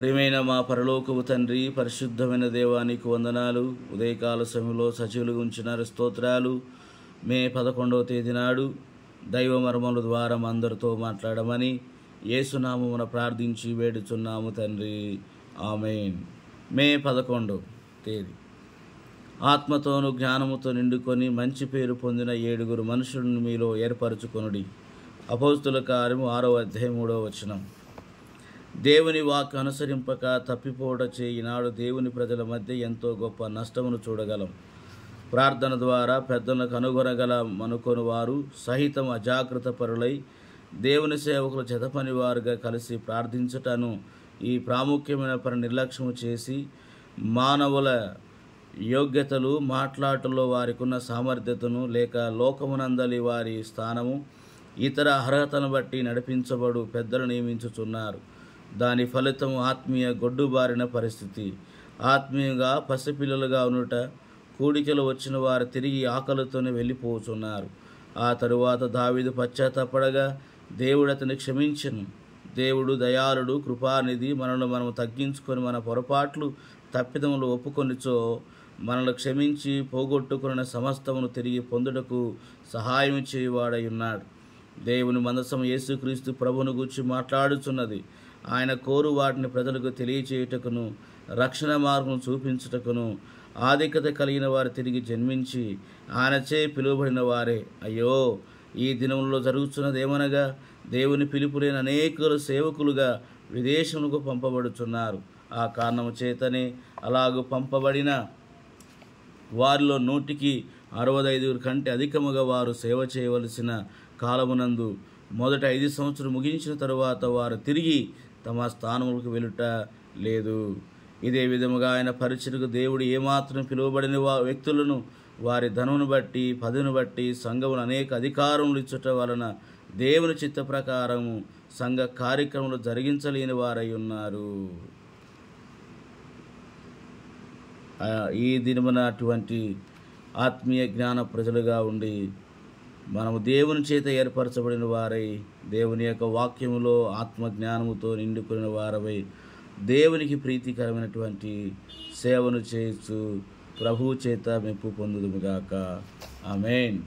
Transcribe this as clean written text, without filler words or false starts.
ప్రియమైన మా పరలోకపు తండ్రి, పరిశుద్ధమైన దేవానికి వందనాలు. ఉదయకాల సమయంలో సజీవులుగా ఉంచినారు, స్తోత్రాలు. మే 11వ తేదీ నాడు దైవ మర్మముల ద్వారా అందరితో మాట్లాడమని యేసునామమున ప్రార్థించి వేడుచున్నాము తండ్రి, ఆమేన్. మే 11వ తేదీ ఆత్మతోను జ్ఞానముతో నిండుకొని మంచి పేరు పొందిన 7 మనుషులను మీలో ఏర్పరచుకొనుడి. అపోస్తుల కార్యము 6వ అధ్యాయం 3వ వచనం. దేవుని వాక్కు అనుసరింపక తప్పిపోవడచే ఈనాడు దేవుని ప్రజల మధ్య ఎంతో గొప్ప నష్టమును చూడగలం. ప్రార్థన ద్వారా పెద్దలను కనుగొనగల మనుకొని వారు సహితం అజాగ్రత్త పరులై దేవుని సేవకులు జతపని వారుగా కలిసి ప్రార్థించటను ఈ ప్రాముఖ్యమైన పని నిర్లక్ష్యము చేసి మానవుల యోగ్యతలు, మాట్లాటల్లో వారికున్న సామర్థ్యతను లేక లోకమునందలి వారి స్థానము, ఇతర అర్హతను బట్టి నడిపించబడు పెద్దలు నియమించుచున్నారు. దాని ఫలితం ఆత్మీయ గొడ్డుబారిన పరిస్థితి. ఆత్మీయంగా పసిపిల్లలుగా ఉన్నట కూడికలు వచ్చిన వారు తిరిగి ఆకలితోనే వెళ్ళిపోతున్నారు. ఆ తరువాత దావీదు పశ్చాత్తాపడగా దేవుడు అతన్ని క్షమించెను. దేవుడు దయాళుడు, కృపానిధి. మనము తగ్గించుకొని మన పొరపాట్లు తప్పిదములు ఒప్పుకొనిచో మనల్ని క్షమించి పోగొట్టుకున్న సమస్తమును తిరిగి పొందుటకు సహాయం చేయువాడై ఉన్నాడు. దేవుని మందసం యేసుక్రీస్తు ప్రభువును గూర్చి మాట్లాడుచున్నది. ఆయన కోరు వాటిని ప్రజలకు తెలియచేయుటకును, రక్షణ మార్గం చూపించుటకును, ఆధిక్యత కలిగిన వారు తిరిగి జన్మించి ఆయనచే పిలువబడిన వారే. అయ్యో, ఈ దినములలో జరుగుతున్నదేమనగా దేవుని పిలుపులేని అనేకులు సేవకులుగా విదేశములకు పంపబడుచున్నారు. ఆ కారణము చేతనే అలాగూ పంపబడిన వారిలో 165 కంటే అధికముగా వారు సేవ చేయవలసిన కాలమునందు మొదట 5 సంవత్సరాలు ముగించిన తరువాత వారు తిరిగి తమ స్థానములకు వెళ్ళుట లేదు. ఇదే విధముగా ఆయన పరిచయకు దేవుడు ఏమాత్రం పిలువబడిన వ్యక్తులను వారి ధనమును బట్టి, పదవిని బట్టి సంఘమును అనేక అధికారములు ఇచ్చుట వలన దేవుని చిత్త ప్రకారము సంఘ కార్యక్రమాలు జరిగించలేని వారై ఉన్నారు. ఈ దినమున అటువంటి ఆత్మీయ జ్ఞాన ప్రజలుగా ఉండి మనము దేవుని చేత ఏర్పరచబడిన వారై, దేవుని యొక్క వాక్యములో ఆత్మజ్ఞానముతో నిండుకున్న వారమై దేవునికి ప్రీతికరమైనటువంటి సేవను చేయొచ్చు ప్రభువు చేత మెప్పు పొందుదుముగాక. ఆమేన్.